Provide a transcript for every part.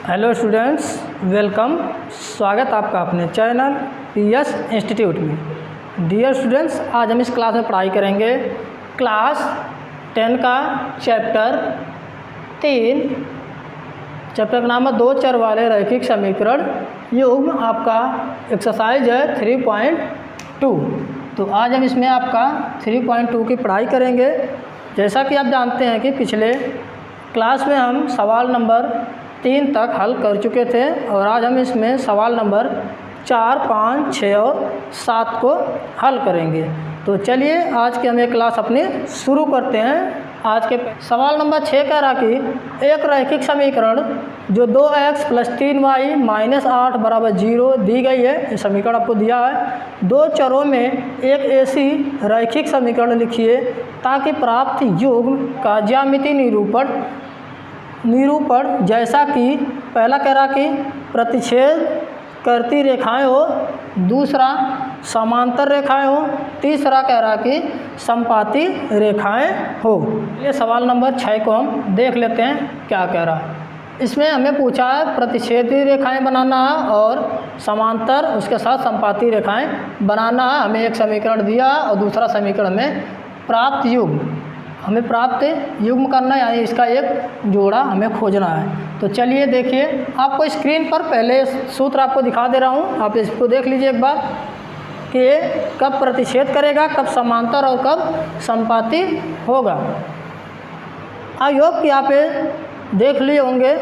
Hello students, welcome. स्वागत आपका अपने चैनल पीएस इंस्टीट्यूट में। डियर स्टूडेंट्स, आज हम इस क्लास में पढ़ाई करेंगे क्लास 10 का चैप्टर 3। चैप्टर का नाम है 2 चर वाले रैखिक समीकरण युग्म। आपका एक्सरसाइज है 3.2। तो आज हम इसमें आपका 3.2 की पढ़ाई करेंगे। जैसा कि आप जानते हैं कि पिछले क्लास में हम सवाल नंबर 3 तक हल कर चुके थे और आज हम इसमें सवाल नंबर 4, 5, 6 और 7 को हल करेंगे। तो चलिए आज की हम ये क्लास अपनी शुरू करते हैं। आज के सवाल नंबर 6 कह रहा कि एक रैखिक समीकरण जो 2x + 3y - 8 = 0 दी गई है। ये समीकरण आपको दिया है। 2 चरों में एक ऐसी रैखिक समीकरण लिखिए ताकि प्राप्त युग्म का ज्यामितीय निरूपण जैसा कि पहला कह रहा कि प्रतिच्छेद करती रेखाएं हो, दूसरा समांतर रेखाएं हो, तीसरा कह रहा कि समपाती रेखाएं हो। ये सवाल नंबर 6 को हम देख लेते हैं क्या कह रहा है। इसमें हमें पूछा है प्रतिच्छेदी रेखाएं बनाना है और समांतर उसके साथ समपाती रेखाएं बनाना है। हमें एक समीकरण दिया और दूसरा समीकरण में प्राप्त युग्म हमें प्राप्त युग्म करना है, यानी इसका एक जोड़ा हमें खोजना है। तो चलिए देखिए, आपको स्क्रीन पर पहले सूत्र आपको दिखा दे रहा हूँ, आप इसको देख लीजिए एक बार कि ये कब प्रतिच्छेद करेगा, कब समांतर और कब समपाती होगा। आई होप कि आप ये देख लिए होंगे।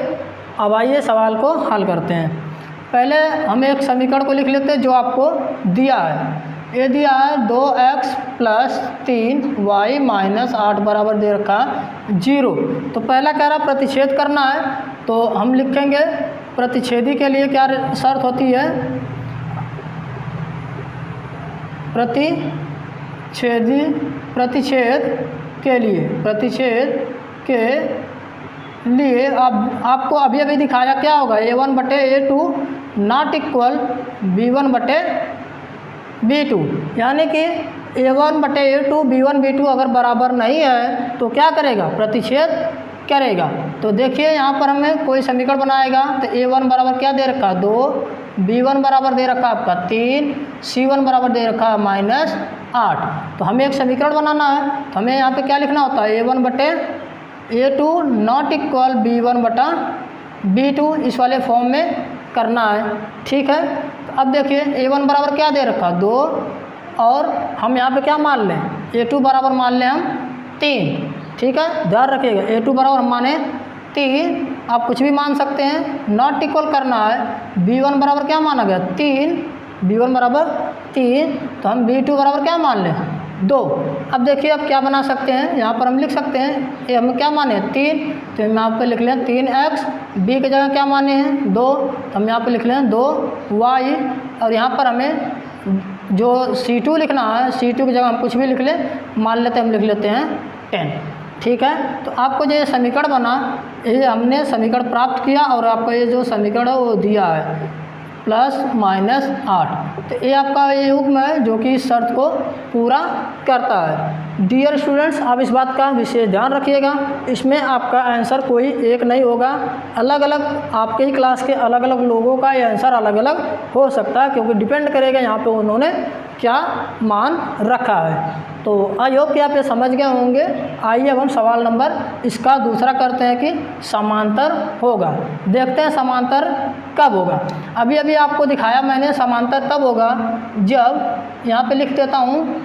अब आइए सवाल को हल करते हैं। पहले हम एक समीकरण को लिख लेते हैं जो आपको दिया है। ये दिया है 2x + 3y - 8 बराबर दे रखा 0। तो पहला कह रहा प्रतिच्छेद करना है, तो हम लिखेंगे प्रतिच्छेदी के लिए क्या शर्त होती है। प्रतिच्छेद के लिए अब आपको अभी अभी दिखाया क्या होगा, a1/a2 ≠ b1/b2, यानी कि a1/a2 b1/b2 अगर बराबर नहीं है तो क्या करेगा, प्रतिच्छेद करेगा। तो देखिए यहाँ पर हमें कोई समीकरण बनाएगा तो a1 बराबर क्या दे रखा 2, b1 बराबर दे रखा आपका 3, c1 बराबर दे रखा -8। तो हमें एक समीकरण बनाना है, तो हमें यहाँ पे क्या लिखना होता है, a1/a2 ≠ b1/b2, इस वाले फॉर्म में करना है। ठीक है, तो अब देखिए a1 बराबर क्या दे रखा 2 और हम यहाँ पे क्या मान लें, a2 बराबर मान लें हम 3। ठीक है, ध्यान रखिएगा a2 बराबर हम माने 3, आप कुछ भी मान सकते हैं, नॉट इक्वल करना है। b1 बराबर क्या माना गया 3, b1 बराबर 3, तो हम b2 बराबर क्या मान लें 2। अब देखिए अब क्या बना सकते हैं, यहाँ पर हम लिख सकते हैं ये हम क्या माने 3, तो हम यहाँ पर लिख लें 3x, b की जगह क्या माने हैं 2, तो हम यहाँ पर लिख लें 2y, और यहाँ पर हमें जो c2 लिखना है, c2 की जगह हम कुछ भी लिख लें, मान लेते हैं हम लिख लेते हैं 10। ठीक है, तो आपको जो ये समीकरण बना, ये हमने समीकरण प्राप्त किया और आपका ये जो समीकरण है वो दिया है +−8। तो ये आपका ये युग्म है जो कि इस शर्त को पूरा करता है। डियर स्टूडेंट्स, आप इस बात का विशेष ध्यान रखिएगा, इसमें आपका आंसर कोई एक नहीं होगा, अलग अलग आपके ही क्लास के अलग अलग लोगों का ये आंसर अलग अलग हो सकता है, क्योंकि डिपेंड करेगा यहाँ पे उन्होंने क्या मान रखा है। तो आई होप कि आप ये समझ गए होंगे। आइए अब हम सवाल नंबर इसका दूसरा करते हैं कि समांतर होगा। देखते हैं समांतर कब होगा। अभी अभी आपको दिखाया मैंने समांतर तब होगा जब, यहाँ पे लिख देता हूँ,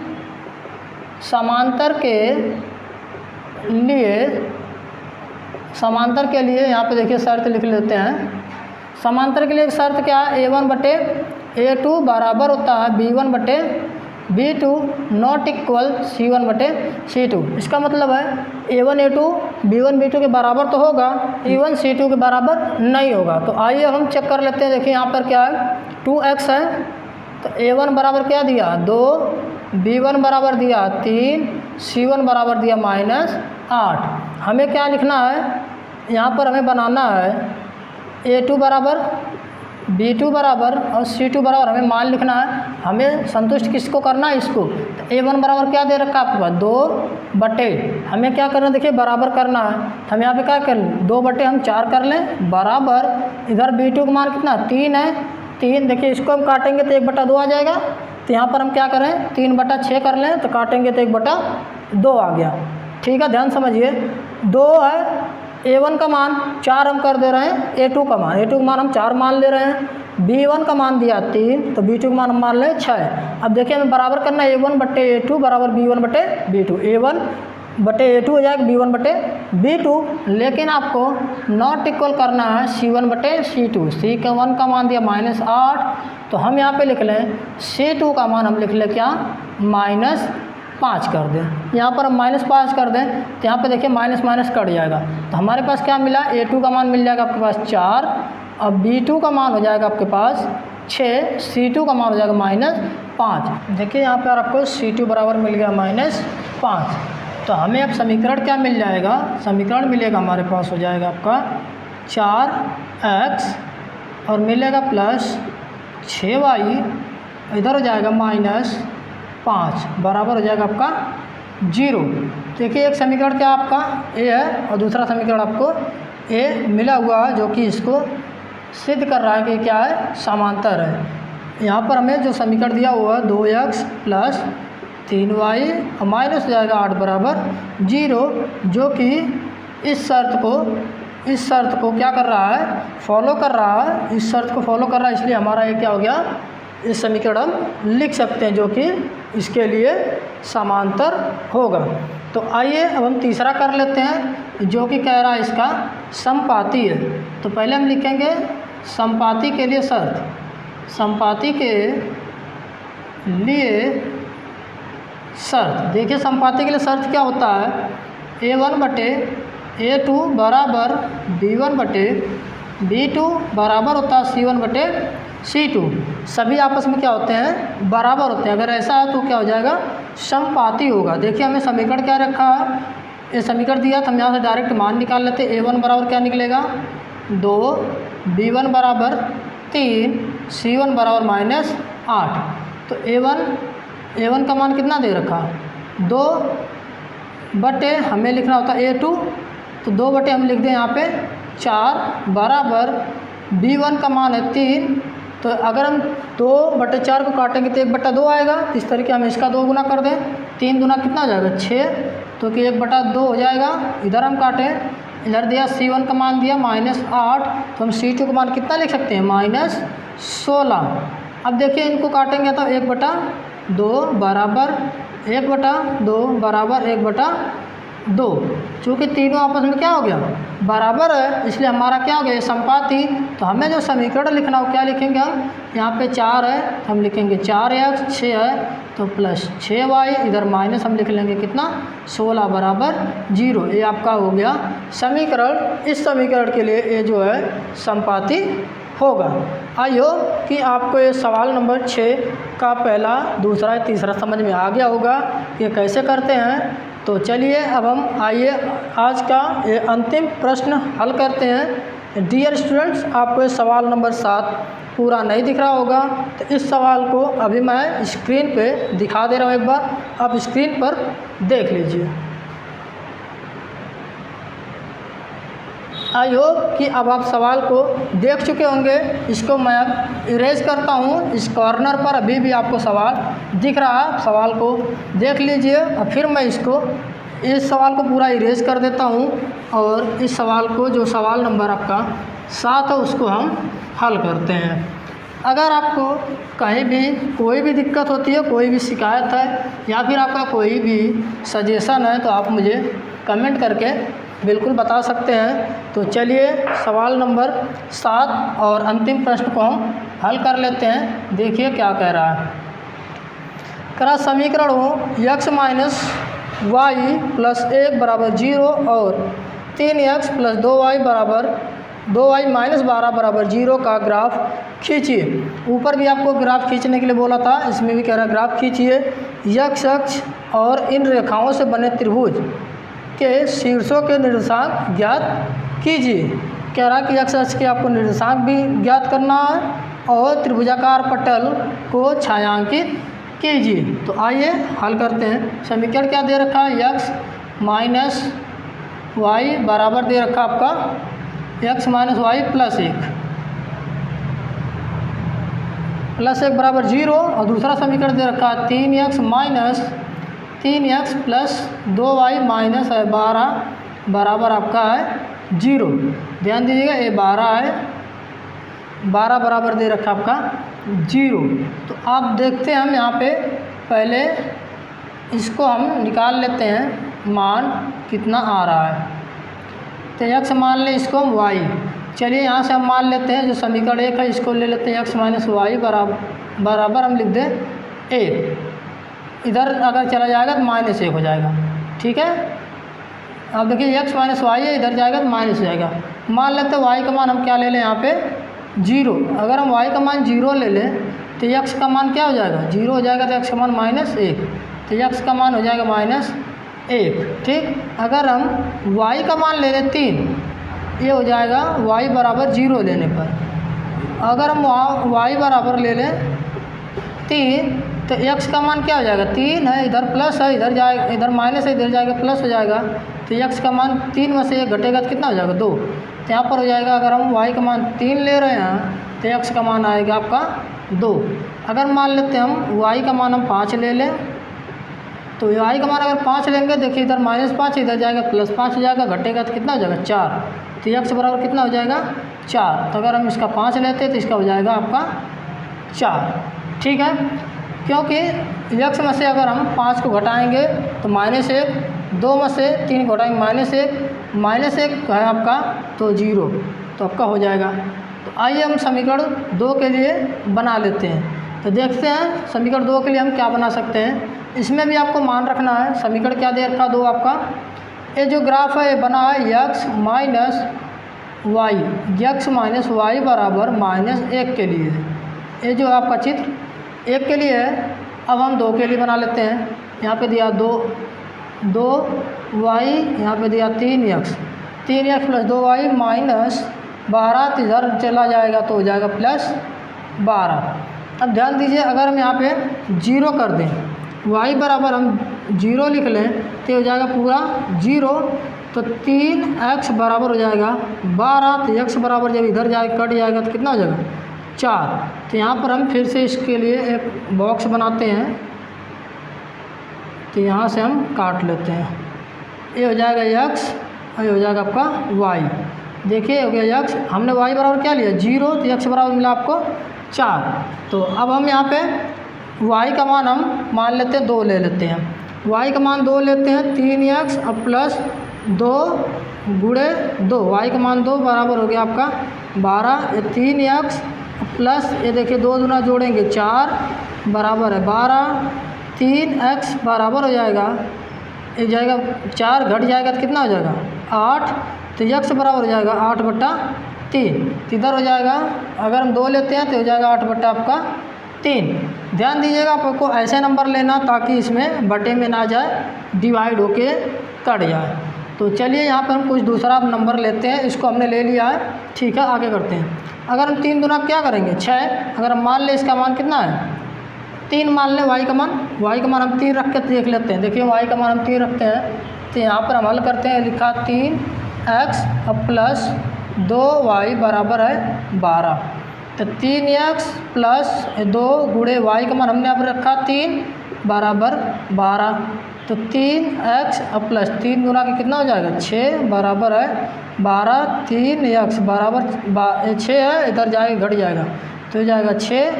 समांतर के लिए यहाँ पे देखिए शर्त लिख लेते हैं। समांतर के लिए शर्त क्या है, a1/a2 बराबर होता है b1/b2 नॉट इक्वल c1/c2। इसका मतलब है a1a2 b1b2 के बराबर तो होगा, c1 c2 के बराबर नहीं होगा। तो आइए हम चेक कर लेते हैं। देखिए यहाँ पर क्या है 2x है, तो a1 बराबर क्या दिया 2, b1 बराबर दिया 3, c1 बराबर दिया -8। हमें क्या लिखना है, यहाँ पर हमें बनाना है a2 बराबर B2 बराबर और C2 बराबर हमें मान लिखना है, हमें संतुष्ट किसको करना है, इसको। तो A1 बराबर क्या दे रखा है आपके पास, 2/, हमें क्या करना है, देखिए बराबर करना है। हम यहाँ पे क्या कर लें, 2/, हम 4 कर लें बराबर, इधर B2 का मान कितना 3 है, 3, देखिए इसको हम काटेंगे तो 1/2 आ जाएगा। तो यहाँ पर हम क्या करें, 3/6 कर लें तो काटेंगे तो 1/2 आ गया। ठीक है, ध्यान समझिए, 2 है, A1 का मान 4 हम कर दे रहे हैं, A2 का मान हम 4 मान ले रहे हैं, B1 का मान दिया 3, तो B2 का मान हम मान लें 6। अब देखिए हमें बराबर करना है, A1/A2 बराबर B1/B2, A1/A2 हो जाएगा B1/B2, लेकिन आपको नॉट इक्वल करना है C1/C2। C1 का मान दिया -8, तो हम यहाँ पे लिख लें C2 का मान हम लिख लें क्या, -5 कर दें। यहाँ पर हम -5 कर दें तो यहाँ पे देखिए माइनस माइनस कट जाएगा, तो हमारे पास क्या मिला, A2 का मान मिल जाएगा आपके पास 4, अब B2 का मान हो जाएगा आपके पास 6, C2 का मान हो जाएगा -5। देखिए यहाँ पर आपको C2 बराबर मिल गया -5। तो हमें अब समीकरण क्या मिल जाएगा, समीकरण मिलेगा हमारे पास हो जाएगा आपका 4x और मिलेगा प्लस 6y, इधर हो जाएगा -5 बराबर हो जाएगा आपका 0। देखिए एक समीकरण क्या आपका A है और दूसरा समीकरण आपको A मिला हुआ है, जो कि इसको सिद्ध कर रहा है कि क्या है, समांतर है। यहाँ पर हमें जो समीकरण दिया हुआ है 2x प्लस 3y और माइनस हो जाएगा 8 बराबर 0, जो कि इस शर्त को क्या कर रहा है, फॉलो कर रहा है, इस शर्त को फॉलो कर रहा है, इसलिए हमारा ये क्या हो गया, इस समीकरण हम लिख सकते हैं जो कि इसके लिए समांतर होगा। तो आइए अब हम तीसरा कर लेते हैं, जो कि कह रहा है इसका समपाती है। तो पहले हम लिखेंगे समपाती के लिए शर्त, समपाती के लिए शर्त। देखिए समपाती के लिए शर्त क्या होता है, A1/A2 बराबर B1/B2 बराबर होता है C1/C2। सभी आपस में क्या होते हैं, बराबर होते हैं। अगर ऐसा है तो क्या हो जाएगा, समपाती होगा। देखिए हमें समीकरण क्या रखा है, ये समीकरण दिया तो हम यहाँ से डायरेक्ट मान निकाल लेते हैं। A1 बराबर क्या निकलेगा 2, B1 बराबर 3, C1 बराबर -8। तो A1 का मान कितना दे रखा, 2/, हमें लिखना होता है A2, तो 2/, हम लिख दें यहाँ पे 4 बराबर B1 का मान है 3, तो अगर हम 2/4 को काटेंगे तो 1/2 आएगा। इस तरीके हम इसका 2 गुना कर दें, 3 दूना कितना हो जाएगा 6, तो कि 1/2 हो जाएगा। इधर हम काटें, इधर दिया C1 का मान दिया -8, तो हम C2 का मान कितना लिख सकते हैं, -16। अब देखिए इनको काटेंगे तो 1/2 बराबर 1/2 बराबर 1/2, चूँकि तीनों आपस में क्या हो गया, बराबर है, इसलिए हमारा क्या हो गया, समपाती। तो हमें जो समीकरण लिखना हो क्या लिखेंगे हम, यहाँ पे 4 है तो हम लिखेंगे 4x, 6 है तो प्लस 6y, इधर माइनस हम लिख लेंगे कितना 16 बराबर 0। ये आपका हो गया समीकरण। इस समीकरण के लिए ये जो है समपाती होगा। आई होप कि आपको ये सवाल नंबर 6 का पहला, दूसरा, तीसरा समझ में आ गया होगा ये कैसे करते हैं। तो चलिए अब हम आइए आज का ये अंतिम प्रश्न हल करते हैं। डियर स्टूडेंट्स, आपको ये सवाल नंबर 7 पूरा नहीं दिख रहा होगा, तो इस सवाल को अभी मैं स्क्रीन पे दिखा दे रहा हूँ, एक बार आप स्क्रीन पर देख लीजिए। आई होप कि अब आप सवाल को देख चुके होंगे। इसको मैं अब इरेज करता हूँ, इस कॉर्नर पर अभी भी आपको सवाल दिख रहा है, सवाल को देख लीजिए। और फिर मैं इस सवाल को पूरा इरेज कर देता हूँ और इस सवाल को, जो सवाल नंबर आपका 7 है, उसको हम हल करते हैं। अगर आपको कहीं भी कोई भी दिक्कत होती है, कोई भी शिकायत है या फिर आपका कोई भी सजेशन है, तो आप मुझे कमेंट करके बिल्कुल बता सकते हैं। तो चलिए सवाल नंबर 7 और अंतिम प्रश्न को हम हल कर लेते हैं। देखिए क्या कह रहा है। कह रहा समीकरण हो x माइनस वाई प्लस 1 बराबर 0 और 3x प्लस 2y बराबर 2y माइनस 12 बराबर 0 का ग्राफ खींचिए। ऊपर भी आपको ग्राफ खींचने के लिए बोला था, इसमें भी कह रहा है ग्राफ खींचिए। x अक्ष और इन रेखाओं से बने त्रिभुज के शीर्षों के निर्देशांक ज्ञात कीजिए। कह रहा है कि एक्स अक्ष के आपको निर्देशांक भी ज्ञात करना है और त्रिभुजाकार पटल को छायांकित कीजिए। तो आइए हल करते हैं। समीकरण क्या दे रखा है, एक्स माइनस वाई बराबर दे रखा आपका एक्स माइनस वाई प्लस एक बराबर 0, और दूसरा समीकरण दे रखा है 3x minus 3x plus 2y minus 12 बराबर आपका है 0। ध्यान दीजिएगा ये 12 है, 12 बराबर दे रखा आपका 0। तो आप देखते हैं हम यहाँ पे पहले इसको हम निकाल लेते हैं मान कितना आ रहा है। तो x मान ले इसको हम y, चलिए यहाँ से हम मान लेते हैं जो समीकरण 1 है इसको ले लेते हैं x माइनस वाई बराबर हम लिख दें 1। इधर अगर चला जाएगा तो -1 हो जाएगा, ठीक है। अब देखिए x माइनस वाई है, इधर जाएगा तो माइनस हो जाएगा। मान लेते हैं y का मान हम क्या ले लें यहाँ पे 0। अगर हम y का मान 0 ले लें तो x का मान क्या हो जाएगा, 0 हो जाएगा, तो x का मान -1, तो x का मान हो जाएगा -1, ठीक। अगर हम y का मान ले लें 3, ये हो जाएगा y बराबर 0 लेने पर। अगर हम y बराबर ले लें 3 तो x का मान क्या हो जाएगा, 3 है, इधर प्लस है, इधर जाएगा, इधर माइनस है, इधर जाएगा प्लस हो जाएगा, तो x का मान 3 में से 1 घटेगा तो कितना हो जाएगा 2। तो यहाँ पर हो जाएगा अगर हम y का मान 3 ले रहे हैं तो x का मान आएगा आपका 2। अगर मान लेते हैं हम y का मान हम 5 ले लें तो y का मान अगर 5 लेंगे, देखिए इधर -5 इधर जाएगा +5 हो जाएगा, घटेगा तो कितना हो जाएगा 4। तो x बराबर कितना हो जाएगा 4। तो अगर हम इसका 5 लेते हैं तो इसका हो जाएगा आपका 4, ठीक है। क्योंकि x में से अगर हम 5 को घटाएंगे तो -1, 2 में से 3 को घटाएंगे -1 है आपका तो 0, तो आपका हो जाएगा। तो आइए हम समीकरण 2 के लिए बना लेते हैं। तो देखते हैं समीकरण 2 के लिए हम क्या बना सकते हैं। इसमें भी आपको मान रखना है। समीकरण क्या दे रखा 2 आपका, ये जो ग्राफ है ये बना है x माइनस वाई बराबर -1 के लिए। ये जो आपका चित्र 1 के लिए है। अब हम 2 के लिए बना लेते हैं। यहाँ पे दिया 2y, यहाँ पे दिया 3x प्लस 2y माइनस 12, तो इधर चला जाएगा तो हो जाएगा +12। अब ध्यान दीजिए अगर हम यहाँ पे 0 कर दें, y बराबर हम 0 लिख लें तो हो जाएगा पूरा 0, तो 3x बराबर हो जाएगा 12, तो x बराबर जब इधर जाएगा कट जाएगा तो कितना हो जाएगा 4। तो यहाँ पर हम फिर से इसके लिए एक बॉक्स बनाते हैं। तो यहाँ से हम काट लेते हैं, ये हो जाएगा x और ये हो जाएगा आपका y। देखिए हो गया x, हमने y बराबर क्या लिया 0, तो x बराबर मिला आपको 4। तो अब हम यहाँ पे y का मान हम मान लेते हैं 2 ले लेते हैं। y का मान 2 लेते हैं, 3x अब प्लस 2 गुणे 2, y का मान 2 बराबर हो गया आपका 12। ये 3x प्लस ये देखिए 2 दूना जोड़ेंगे 4 बराबर है 12, 3x बराबर हो जाएगा, ये जाएगा 4 घट जाएगा तो कितना हो जाएगा 8, तो x बराबर हो जाएगा 8/3। इधर हो जाएगा अगर हम 2 लेते हैं तो हो जाएगा 8 आपका 3। ध्यान दीजिएगा आपको ऐसे नंबर लेना ताकि इसमें बटे में ना जाए, डिवाइड होके कट जाए। तो चलिए यहाँ पर हम कुछ दूसरा नंबर लेते हैं। इसको हमने ले लिया है, ठीक है, आगे करते हैं। अगर हम 3 दूना क्या करेंगे 6, अगर हम मान लें इसका मान कितना है 3 मान लें, y का मान हम 3 रख के देख लेते हैं। देखिए y का मान हम 3 रखते हैं तो यहाँ पर हम हल करते हैं। लिखा 3x अब प्लस 2y बराबर है 12, तो 3x प्लस 2 गुणे y का मान हमने यहाँ पर रखा 3 बराबर 12, तो 3x अब प्लस 3 गुना के कितना हो जाएगा 6 बराबर है 12, 3x बराबर 6 है, इधर जाएगा घट जाएगा तो हो जाएगा 6,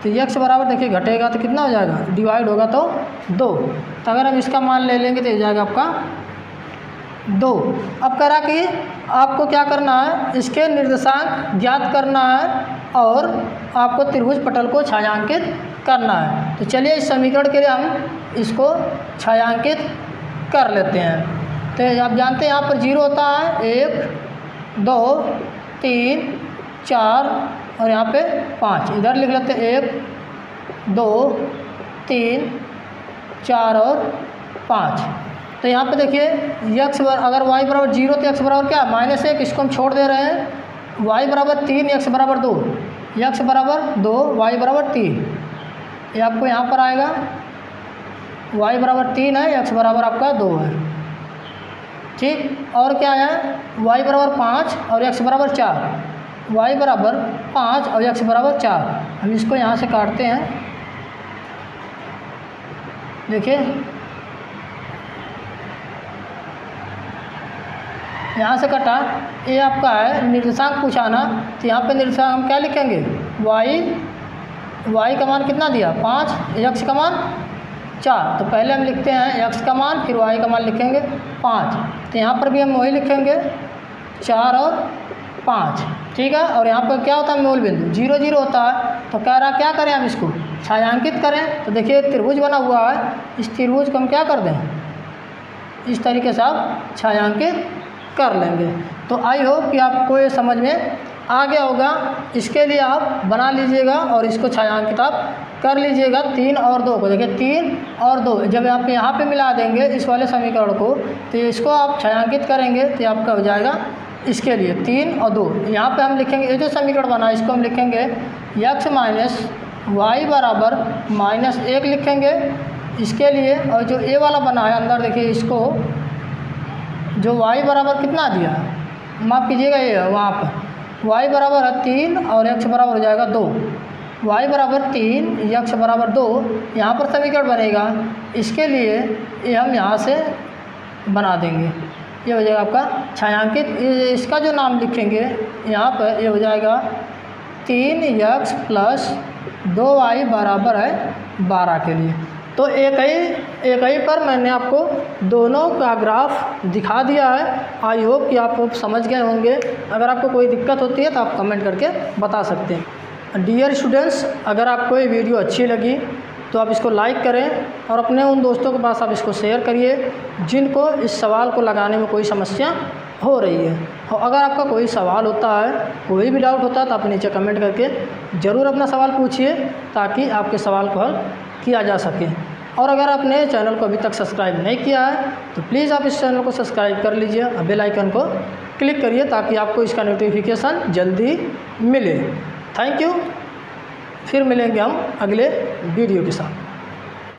तो x बराबर देखिए घटेगा तो कितना हो जाएगा, डिवाइड होगा तो 2। तो अगर हम इसका मान ले लेंगे तो हो जाएगा आपका 2। अब कह रहा कि आपको क्या करना है, इसके निर्देशांक ज्ञात करना है और आपको त्रिभुज पटल को छायांकित करना है। तो चलिए इस समीकरण के लिए हम इसको छायांकित कर लेते हैं। तो आप जानते हैं यहाँ पर 0 होता है 1 2 3 4 और यहाँ पे 5, इधर लिख लेते हैं 1 2 3 4 और 5। तो यहाँ पे देखिए x अगर y बराबर 0 तो x बराबर क्या -1, इसको हम छोड़ दे रहे हैं y बराबर 3, x बराबर 2, x बराबर 2, y बराबर 3, ये आपको यहाँ पर आएगा। y बराबर 3 है, x बराबर आपका 2 है। ठीक, और क्या है, y बराबर 5 और x बराबर 4, y बराबर 5 और x बराबर 4। हम इसको यहाँ से काटते हैं, देखिए यहाँ से कटा। ये आपका है निर्देशांक पूछा ना, तो यहाँ पे निर्देशांक हम क्या लिखेंगे, y का मान कितना दिया 5, x का मान 4, तो पहले हम लिखते हैं x का मान, फिर y का मान लिखेंगे 5। तो यहाँ पर भी हम वही लिखेंगे 4 और 5, ठीक है। और यहाँ पर क्या होता है, मूल बिंदु 0 0 होता है। तो कह रहा क्या करें, हम इसको छायांकित करें। तो देखिए त्रिभुज बना हुआ है, इस त्रिभुज को हम क्या कर दें, इस तरीके से आप छायांकित कर लेंगे। तो आई होप कि आपको ये समझ में आ गया होगा। इसके लिए आप बना लीजिएगा और इसको छायांकित आप कर लीजिएगा 3 और 2 को। देखिए 3 और 2 जब आप यहाँ पे मिला देंगे इस वाले समीकरण को, तो इसको आप छायांकित करेंगे तो आपका हो जाएगा इसके लिए 3 और 2। यहाँ पे हम लिखेंगे, ये जो समीकरण बना इसको हम लिखेंगे x माइनस वाई बराबर -1 लिखेंगे इसके लिए। और जो ए वाला बना है अंदर देखिए, इसको जो y बराबर कितना दिया, माफ़ कीजिएगा ये वहाँ पर y बराबर है 3 और x बराबर हो जाएगा 2, y बराबर 3 x बराबर 2, यहाँ पर समीकरण बनेगा। इसके लिए ये हम यहाँ से बना देंगे, ये हो जाएगा आपका छायांकित। इसका जो नाम लिखेंगे यहाँ पर, ये हो जाएगा 3x प्लस 2y बराबर है 12 के लिए। तो एक ही पर मैंने आपको दोनों का ग्राफ दिखा दिया है। आई होप कि आप समझ गए होंगे। अगर आपको कोई दिक्कत होती है तो आप कमेंट करके बता सकते हैं। डियर स्टूडेंट्स, अगर आपको ये वीडियो अच्छी लगी तो आप इसको लाइक करें और अपने उन दोस्तों के पास आप इसको शेयर करिए जिनको इस सवाल को लगाने में कोई समस्या हो रही है। और अगर आपका कोई सवाल होता है, कोई भी डाउट होता है, तो आप नीचे कमेंट करके ज़रूर अपना सवाल पूछिए ताकि आपके सवाल को हल किया जा सके। और अगर आपने चैनल को अभी तक सब्सक्राइब नहीं किया है तो प्लीज़ आप इस चैनल को सब्सक्राइब कर लीजिए और बेल आइकन को क्लिक करिए ताकि आपको इसका नोटिफिकेशन जल्दी मिले। Thank you. फिर मिलेंगे हम अगले वीडियो के साथ।